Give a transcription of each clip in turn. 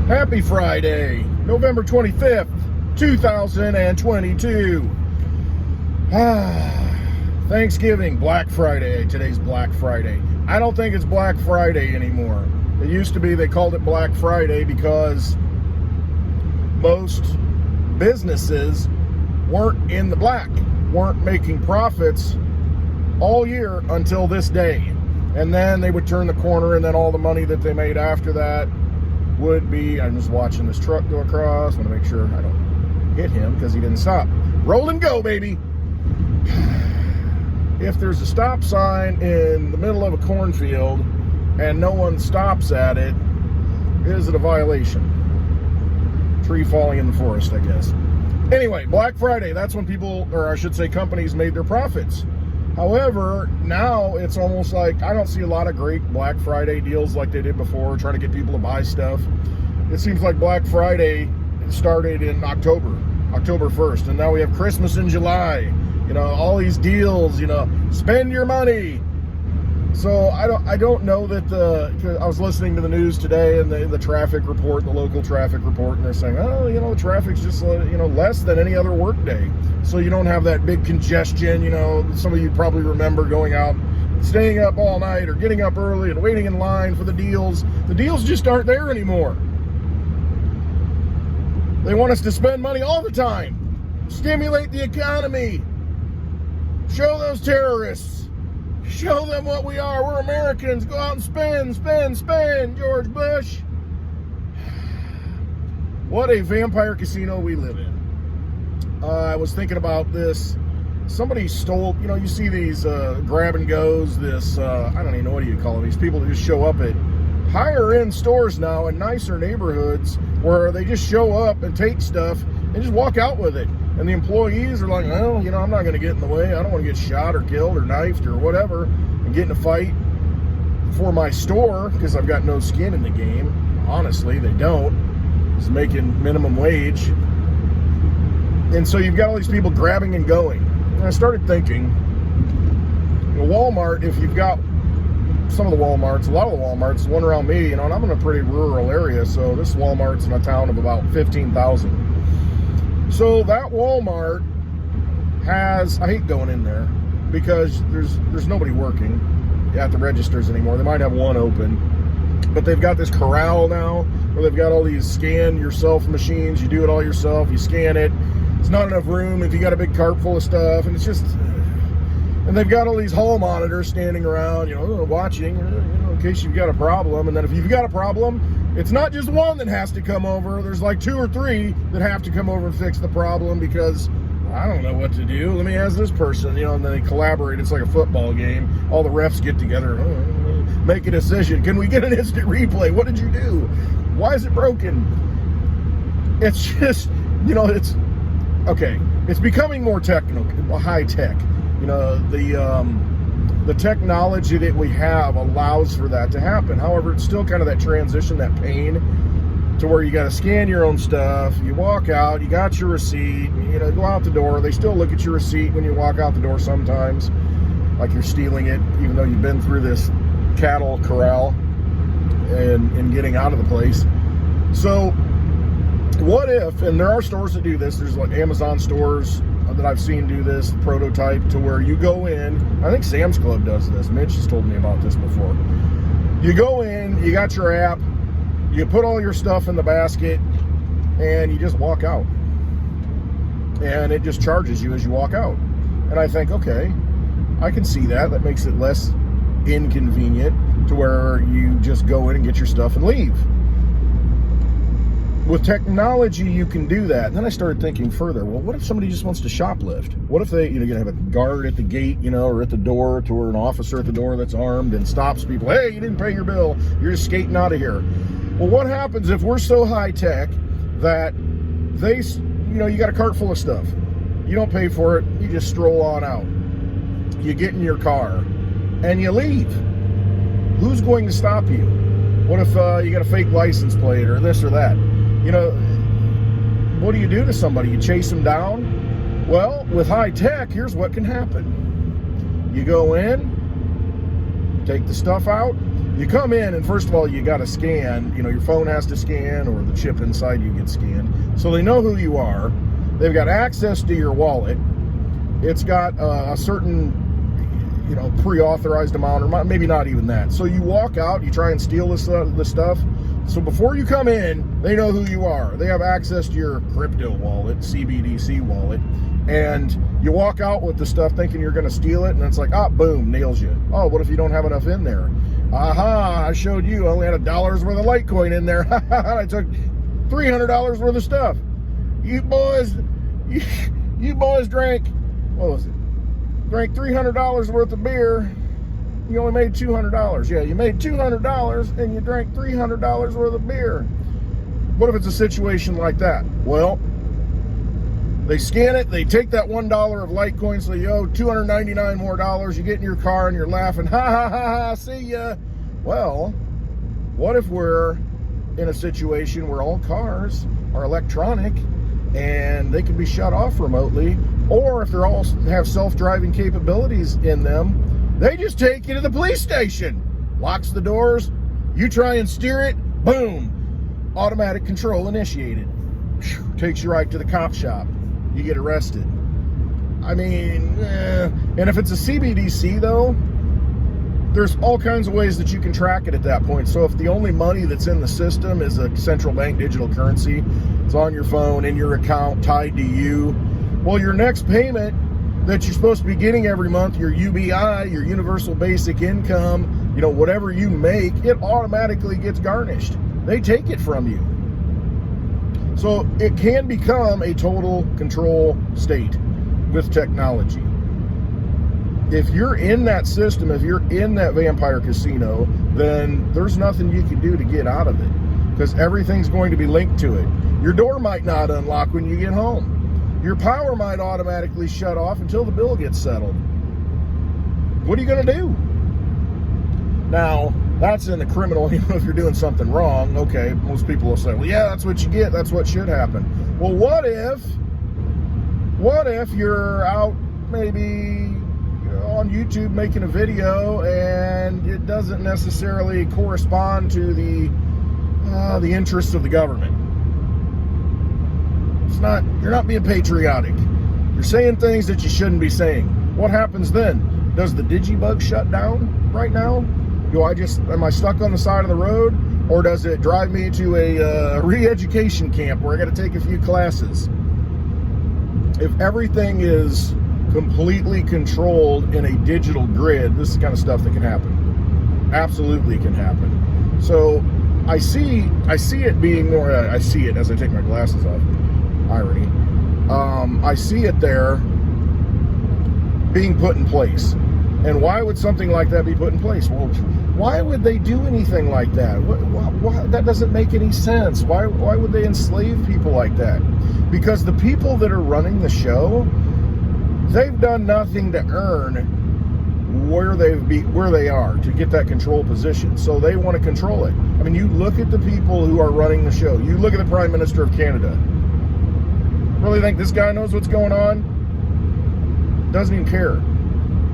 Happy Friday, November 25th, 2022. Thanksgiving, Black Friday. Today's Black Friday. I don't think it's Black Friday anymore. It used to be they called it Black Friday because most businesses weren't in the black, weren't making profits all year until this day. And then they would turn the corner, and then all the money that they made after that would be, I'm just watching this truck go across. I want to make sure I don't hit him because he didn't stop. Roll and go, baby. If there's a stop sign in the middle of a cornfield and no one stops at it, is it a violation? Tree falling in the forest, I guess. Anyway, Black Friday, that's when people, or I should say companies, made their profits. However, now it's almost like I don't see a lot of great Black Friday deals like they did before, trying to get people to buy stuff. It seems like Black Friday started in October 1st, and now we have Christmas in July. You know, all these deals, you know, spend your money. So I don't know that I was listening to the news today and the traffic report, the local traffic report, and they're saying, oh, you know, the traffic's just, you know, less than any other work day. So you don't have that big congestion, you know. Some of you probably remember going out, staying up all night or getting up early and waiting in line for the deals. The deals just aren't there anymore. They want us to spend money all the time, stimulate the economy, show those terrorists. Show them what we are. We're Americans. Go out and spend, George Bush. What a vampire casino we live in. I was thinking about this. Somebody stole, you know, you see these grab and goes, this, I don't even know, what do you call them? These people that just show up at higher end stores now in nicer neighborhoods where they just show up and take stuff and just walk out with it. And the employees are like, well, you know, I'm not going to get in the way. I don't want to get shot or killed or knifed or whatever and get in a fight for my store because I've got no skin in the game. Honestly, they don't. It's making minimum wage. And so you've got all these people grabbing and going. And I started thinking, you know, Walmart, if you've got some of the Walmarts, a lot of the Walmarts, the one around me, you know, and I'm in a pretty rural area, so this Walmart's in a town of about 15,000. So that Walmart has, I hate going in there because there's nobody working at the registers anymore. They might have one open, but they've got this corral now where they've got all these scan yourself machines. You do it all yourself. You scan it. It's not enough room if you got a big cart full of stuff, and it's just, and they've got all these hall monitors standing around, you know, watching, you know, in case you've got a problem. And then if you've got a problem, it's not just one that has to come over. There's like 2 or 3 that have to come over and fix the problem because I don't know what to do. Let me ask this person, you know, and then they collaborate. It's like a football game. All the refs get together, make a decision. Can we get an instant replay? What did you do? Why is it broken? It's just, you know, it's, okay. It's becoming more technical, high tech. You know, the technology that we have allows for that to happen. However, it's still kind of that transition, that pain, to where you got to scan your own stuff. You walk out, you got your receipt, you know, go out the door. They still look at your receipt when you walk out the door sometimes, like you're stealing it, even though you've been through this cattle corral and getting out of the place. So what if, and there are stores that do this, there's like Amazon stores that I've seen do this prototype to where you go in, I think Sam's Club does this, Mitch has told me about this before. You go in, you got your app, you put all your stuff in the basket, and you just walk out. And it just charges you as you walk out. And I think, okay, I can see that. That makes it less inconvenient to where you just go in and get your stuff and leave. With technology, you can do that. And then I started thinking further, well, what if somebody just wants to shoplift? What if they, you know, have a guard at the gate, you know, or at the door, to where an officer at the door that's armed and stops people. Hey, you didn't pay your bill. You're just skating out of here. Well, what happens if we're so high tech that they, you know, you got a cart full of stuff. You don't pay for it. You just stroll on out. You get in your car and you leave. Who's going to stop you? What if you got a fake license plate or this or that? You know, what do you do to somebody? You chase them down? Well, with high tech, here's what can happen. You go in, take the stuff out, You come in, and first of all, you got to scan. You know, your phone has to scan, or the chip inside you gets scanned. So they know who you are. They've got access to your wallet. It's got a certain, you know, pre-authorized amount, or maybe not even that. So you walk out, you try and steal this stuff. So before you come in, they know who you are. They have access to your crypto wallet, CBDC wallet, and you walk out with the stuff thinking you're going to steal it, and it's like, ah, boom, nails you. Oh, what if you don't have enough in there? Aha, I showed you. I only had $1 worth of Litecoin in there. I took $300 worth of stuff. You boys drank, what was it? Drank $300 worth of beer. You only made $200. Yeah, you made $200 and you drank $300 worth of beer. What if it's a situation like that? Well, they scan it, they take that $1 of Litecoin, so you owe $299 more dollars. You get in your car and you're laughing, ha ha ha ha, see ya. Well, what if we're in a situation where all cars are electronic and they can be shut off remotely, or if they're all have self-driving capabilities in them, they just take you to the police station, locks the doors, you try and steer it, boom, automatic control initiated. Takes you right to the cop shop. You get arrested. I mean, and if it's a CBDC though, there's all kinds of ways that you can track it at that point. So if the only money that's in the system is a central bank digital currency, it's on your phone, in your account, tied to you, well, your next payment that you're supposed to be getting every month, your UBI, your universal basic income, you know, whatever you make, it automatically gets garnished. They take it from you. So it can become a total control state with technology. If you're in that system, if you're in that vampire casino, then there's nothing you can do to get out of it, because everything's going to be linked to it. Your door might not unlock when you get home. Your power might automatically shut off until the bill gets settled. What are you going to do? Now, that's in the criminal, you know, if you're doing something wrong, okay, most people will say, well, yeah, that's what you get, that's what should happen. Well, what if you're out maybe on YouTube making a video and it doesn't necessarily correspond to the interests of the government? You're not being patriotic. You're saying things that you shouldn't be saying. What happens then? Does the DigiByte shut down right now? Am I stuck on the side of the road, or does it drive me to a re-education camp where I got to take a few classes? If everything is completely controlled in a digital grid, this is the kind of stuff that can happen. Absolutely can happen. So I see it being more, I see it as I take my glasses off. Irony. I see it there being put in place. And why would something like that be put in place? Well, why would they do anything like that? That doesn't make any sense. Why would they enslave people like that? Because the people that are running the show, they've done nothing to earn where they are to get that control position. So they want to control it. I mean, you look at the people who are running the show. You look at the Prime Minister of Canada. Really think this guy knows what's going on? Doesn't even care.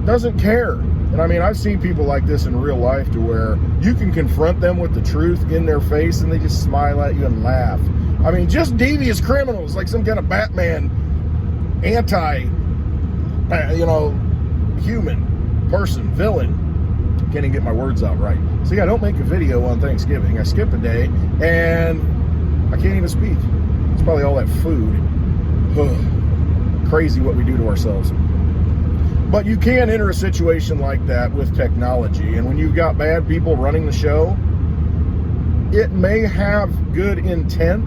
Doesn't care. And I mean, I've seen people like this in real life to where you can confront them with the truth in their face and they just smile at you and laugh. I mean, just devious criminals, like some kind of Batman human person, villain. Can't even get my words out right. See, I don't make a video on Thanksgiving. I skip a day and I can't even speak. It's probably all that food. Crazy what we do to ourselves. But you can enter a situation like that with technology, and when you've got bad people running the show, it may have good intent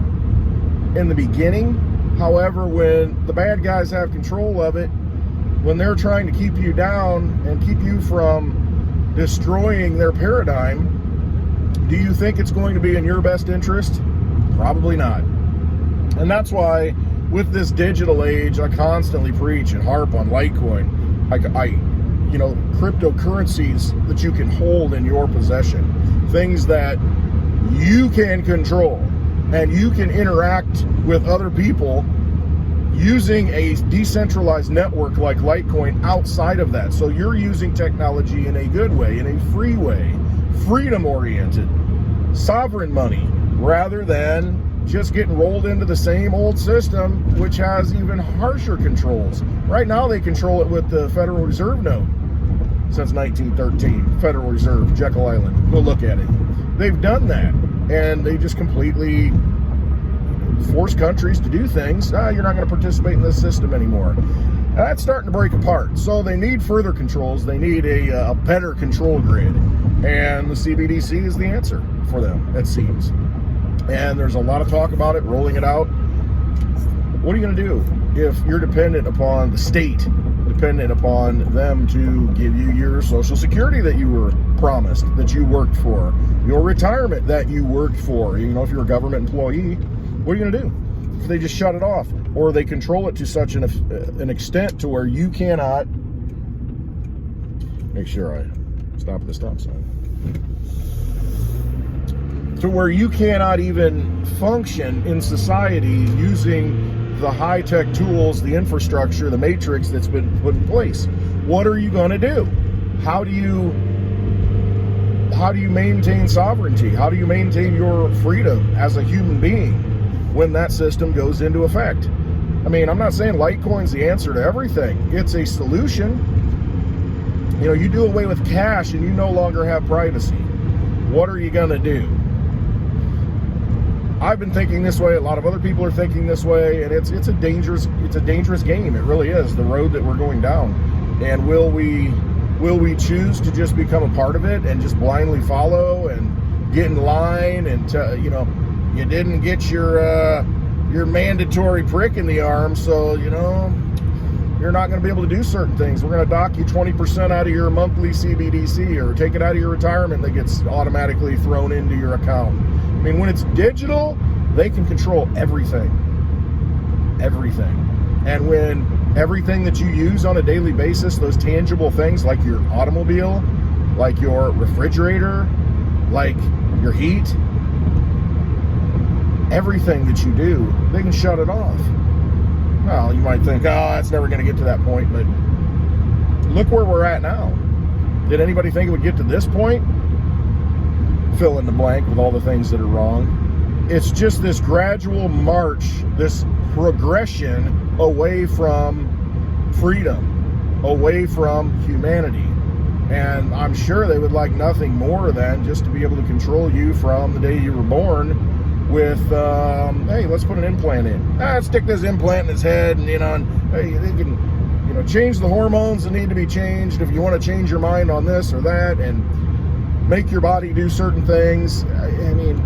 in the beginning. However, when the bad guys have control of it, when they're trying to keep you down and keep you from destroying their paradigm, do you think it's going to be in your best interest? Probably not. And that's why with this digital age, I constantly preach and harp on Litecoin. Cryptocurrencies that you can hold in your possession, things that you can control, and you can interact with other people using a decentralized network like Litecoin outside of that. So you're using technology in a good way, in a free way, freedom-oriented, sovereign money, rather than just getting rolled into the same old system, which has even harsher controls. Right now, they control it with the Federal Reserve note since 1913. Federal Reserve, Jekyll Island. Go look at it. They've done that, and they just completely force countries to do things. You're not going to participate in this system anymore. And that's starting to break apart. So they need further controls. They need a better control grid. And the CBDC is the answer for them, it seems. And there's a lot of talk about it, rolling it out. What are you going to do if you're dependent upon the state, dependent upon them to give you your Social Security that you were promised, that you worked for, your retirement that you worked for? You know, if you're a government employee, what are you going to do if they just shut it off, or they control it to such an extent to where you cannot? Make sure I stop at the stop sign. To where you cannot even function in society using the high-tech tools, the infrastructure, the matrix that's been put in place. What are you going to do? How do you maintain sovereignty? How do you maintain your freedom as a human being when that system goes into effect? I mean, I'm not saying Litecoin's the answer to everything. It's a solution. You know, you do away with cash and you no longer have privacy. What are you going to do? I've been thinking this way. A lot of other people are thinking this way, and it's a dangerous game. It really is, the road that we're going down. And will we choose to just become a part of it and just blindly follow and get in line and you know, you didn't get your mandatory prick in the arm, so you know you're not going to be able to do certain things. We're going to dock you 20% out of your monthly CBDC, or take it out of your retirement that gets automatically thrown into your account. I mean, when it's digital, they can control everything. Everything. And when everything that you use on a daily basis, those tangible things like your automobile, like your refrigerator, like your heat, everything that you do, they can shut it off. Well, you might think, oh, it's never going to get to that point, but look where we're at now. Did anybody think it would get to this point? Fill in the blank with all the things that are wrong. It's just this gradual march, this progression away from freedom, away from humanity. And I'm sure they would like nothing more than just to be able to control you from the day you were born with, hey, let's put an implant in. Stick this implant in his head, and, you know, and, hey, they can, you know, change the hormones that need to be changed if you want to change your mind on this or that, and make your body do certain things. I mean,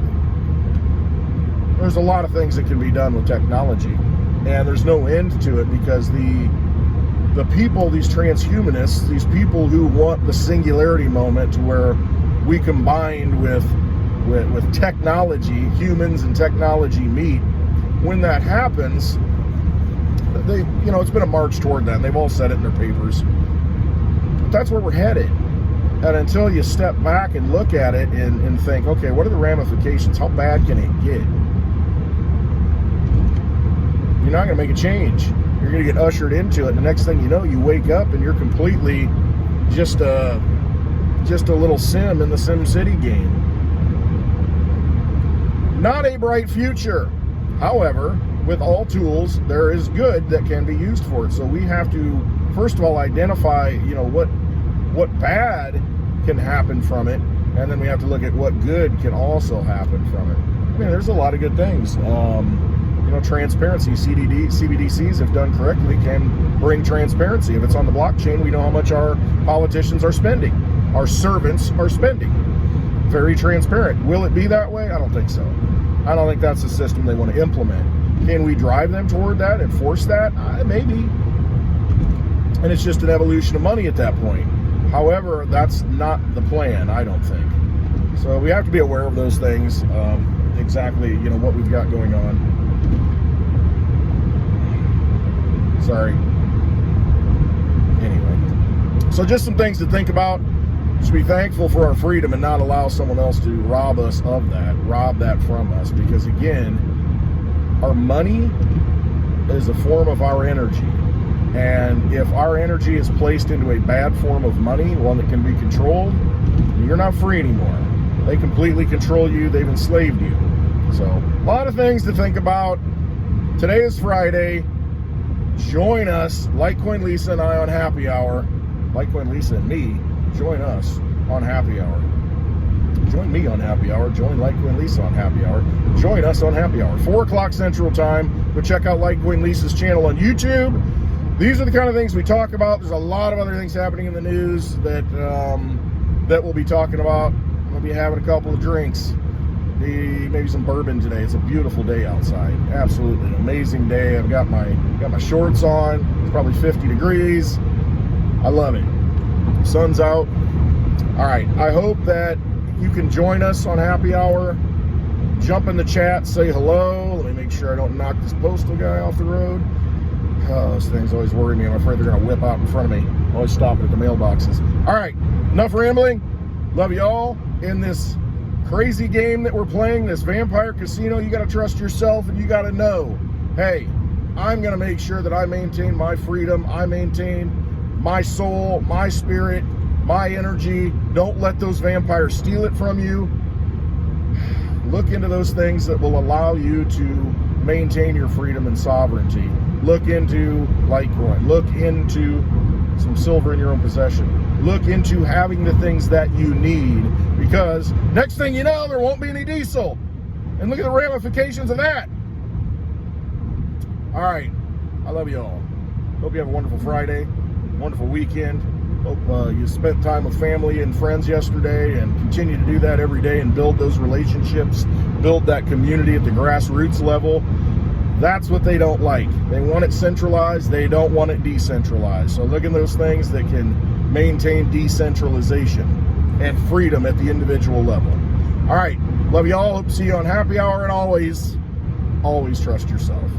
there's a lot of things that can be done with technology, and there's no end to it, because the people, these transhumanists, these people who want the singularity moment to where we combined with technology, humans and technology meet, when that happens, they, you know, it's been a march toward that, and they've all said it in their papers. But that's where we're headed. And until you step back and look at it and think, okay, what are the ramifications? How bad can it get? You're not going to make a change. You're going to get ushered into it. And the next thing you know, you wake up and you're completely just a little sim in the Sim City game. Not a bright future. However, with all tools, there is good that can be used for it. So we have to, first of all, identify, you know, what bad can happen from it, and then we have to look at what good can also happen from it. I mean, there's a lot of good things. You know, transparency, CBDCs, if done correctly, can bring transparency. If it's on the blockchain, we know how much our politicians are spending, our servants are spending. Very transparent. Will it be that way? I don't think so. I don't think that's the system they want to implement. Can we drive them toward that and force that? Maybe. And it's just an evolution of money at that point. However, that's not the plan, I don't think. So we have to be aware of those things, exactly, you know, what we've got going on. Sorry. Anyway. So just some things to think about. Just be thankful for our freedom and not allow someone else to rob us of that, rob that from us. Because again, our money is a form of our energy. And if our energy is placed into a bad form of money, one that can be controlled, You're not free anymore. They completely control you. They've enslaved you. So, a lot of things to think about. Today is Friday. Join us, Litecoin Lisa and I on Happy Hour. Litecoin Lisa and me, join us on Happy Hour. Join me on Happy Hour. Join Litecoin Lisa on Happy Hour. Join us on Happy Hour. 4 o'clock Central Time. Go check out Litecoin Lisa's channel on YouTube. These are the kind of things we talk about. There's a lot of other things happening in the news that that we'll be talking about. I'm going to be having a couple of drinks. Maybe some bourbon today. It's a beautiful day outside. Absolutely an amazing day. I've got my shorts on. It's probably 50 degrees. I love it. Sun's out. All right. I hope that you can join us on Happy Hour. Jump in the chat. Say hello. Let me make sure I don't knock this postal guy off the road. Oh, those things always worry me. I'm afraid they're going to whip out in front of me. Always stopping at the mailboxes. All right. Enough rambling. Love you all. In this crazy game that we're playing, this vampire casino, you got to trust yourself and you got to know, hey, I'm going to make sure that I maintain my freedom. I maintain my soul, my spirit, my energy. Don't let those vampires steal it from you. Look into those things that will allow you to maintain your freedom and sovereignty. Look into Litecoin. Look into some silver in your own possession. Look into having the things that you need, because next thing you know, there won't be any diesel. And look at the ramifications of that. All right. I love you all. Hope you have a wonderful Friday, wonderful weekend. Hope you spent time with family and friends yesterday and continue to do that every day and build those relationships, build that community at the grassroots level. That's what they don't like. They want it centralized. They don't want it decentralized. So look at those things that can maintain decentralization and freedom at the individual level. All right. Love you all. Hope to see you on Happy Hour, and always trust yourself.